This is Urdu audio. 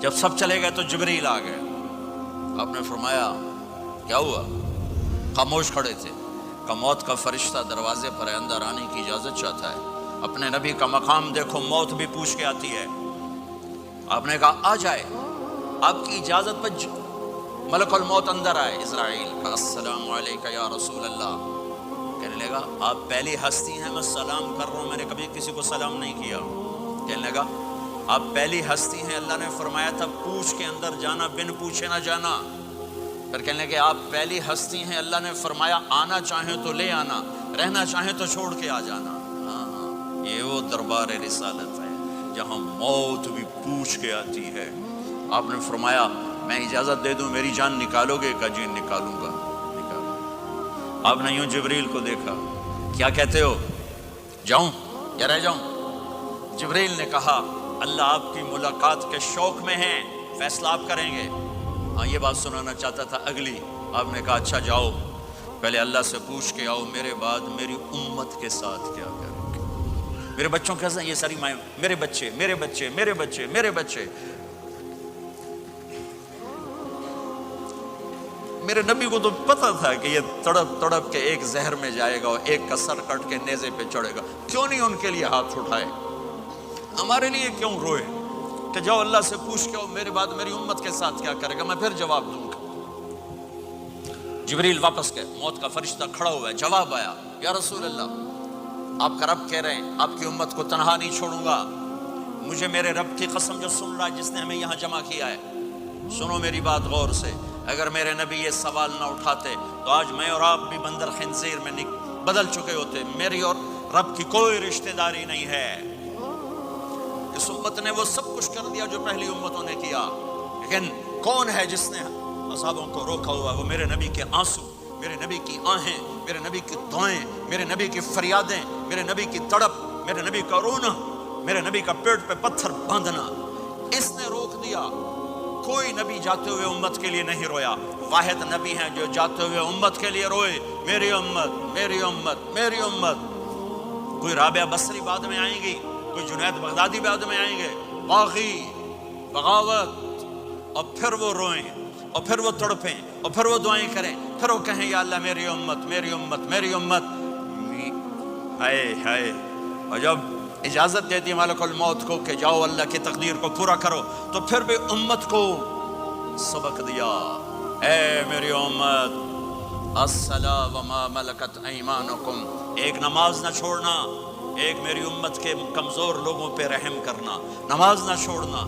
جب سب چلے گئے تو جبریل آ گئے. آپ نے فرمایا کیا ہوا؟ خاموش کھڑے تھے. کہ موت کا فرشتہ دروازے پر ہے، اندر آنے کی اجازت چاہتا ہے. اپنے نبی کا مقام دیکھو، موت بھی پوچھ کے آتی ہے. آپ نے کہا آ جائے. آپ کی اجازت پر ملک الموت اندر آئے. اسرائیل کا السلام علیکہ یا رسول اللہ. کہنے لگا آپ پہلی ہستی ہیں، میں سلام کر رہا ہوں، میں نے کبھی کسی کو سلام نہیں کیا. کہنے لگا آپ پہلی ہستی ہیں، اللہ نے فرمایا تھا پوچھ کے اندر جانا، بن پوچھے نہ جانا. پھر کہنے لگے آپ پہلی ہستی ہیں، اللہ نے فرمایا آنا چاہیں تو لے آنا، رہنا چاہیں تو چھوڑ کے آ جانا. ہاں، یہ وہ دربار رسالت ہے جہاں موت بھی پوچھ کے آتی ہے. آپ نے فرمایا میں اجازت دے دوں میری جان نکالو گے؟ کہ جی نکالوں گا. آپ نے یوں جبریل کو دیکھا، کیا کہتے ہو، جاؤں یا رہ جاؤں؟ جبریل نے کہا اللہ آپ کی ملاقات کے شوق میں ہیں، فیصلہ آپ کریں گے. ہاں یہ بات سنانا چاہتا تھا اگلی. آپ نے کہا اچھا جاؤ، پہلے اللہ سے پوچھ کے آؤ میرے بعد میری امت کے ساتھ کیا کریں گے. میرے بچوں کے ساتھ یہ ساری مائیں، میرے بچے میرے بچے میرے بچے میرے بچے. میرے نبی کو تو پتہ تھا کہ یہ تڑپ تڑپ کے ایک زہر میں جائے گا اور ایک کا سر کٹ کے نیزے پہ چڑھے گا. کیوں نہیں ان کے لیے ہاتھ اٹھائے؟ ہمارے لیے کیوں روئے کہ جاؤ اللہ سے پوچھ کے میرے بعد میری امت کے ساتھ کیا کرے گا، میں پھر جواب دوں گا. جبریل واپس گئے. موت کا فرشتہ کھڑا ہوا ہے. جواب آیا یا رسول اللہ آپ کا رب کہہ رہے ہیں آپ کی امت کو تنہا نہیں چھوڑوں گا. مجھے میرے رب کی قسم جو سن رہا ہے جس نے ہمیں یہاں جمع کیا ہے، سنو میری بات غور سے. اگر میرے نبی یہ سوال نہ اٹھاتے تو آج میں اور آپ بھی بندر خنزیر میں بدل چکے ہوتے. میری اور رب کی کوئی رشتہ داری نہیں ہے. اس امت نے وہ سب کچھ کر دیا جو پہلی امتوں نے کیا، لیکن کون ہے جس نے اصحابوں کو روکا ہوا؟ وہ میرے نبی کے آنسو، میرے نبی کی آہیں، میرے نبی کی دعائیں، میرے نبی کی فریادیں، میرے نبی کی تڑپ، میرے نبی کا رونا، میرے نبی کا پیٹ پہ پتھر باندھنا. اس نے روک دیا. کوئی نبی جاتے ہوئے امت کے لیے نہیں رویا. واحد نبی ہیں جو جاتے ہوئے امت کے لیے روئے، میری امت میری امت میری امت. کوئی رابعہ بصری بعد میں آئیں گی، کوئی جنید بغدادی بعد میں آئیں گے، باغی بغاوت، اور پھر وہ روئیں اور پھر وہ تڑپیں اور پھر وہ دعائیں کریں، پھر وہ کہیں یا اللہ میری امت میری امت میری امت. ہائے ہائے. اور جب اجازت دیتی ملک الموت کو کہ جاؤ اللہ کی تقدیر کو پورا کرو، تو پھر بھی امت کو سبق دیا، اے میری امت الصلاۃ وما ملکت ایمانکم. ایک نماز نہ چھوڑنا، ایک میری امت کے کمزور لوگوں پہ رحم کرنا، نماز نہ چھوڑنا.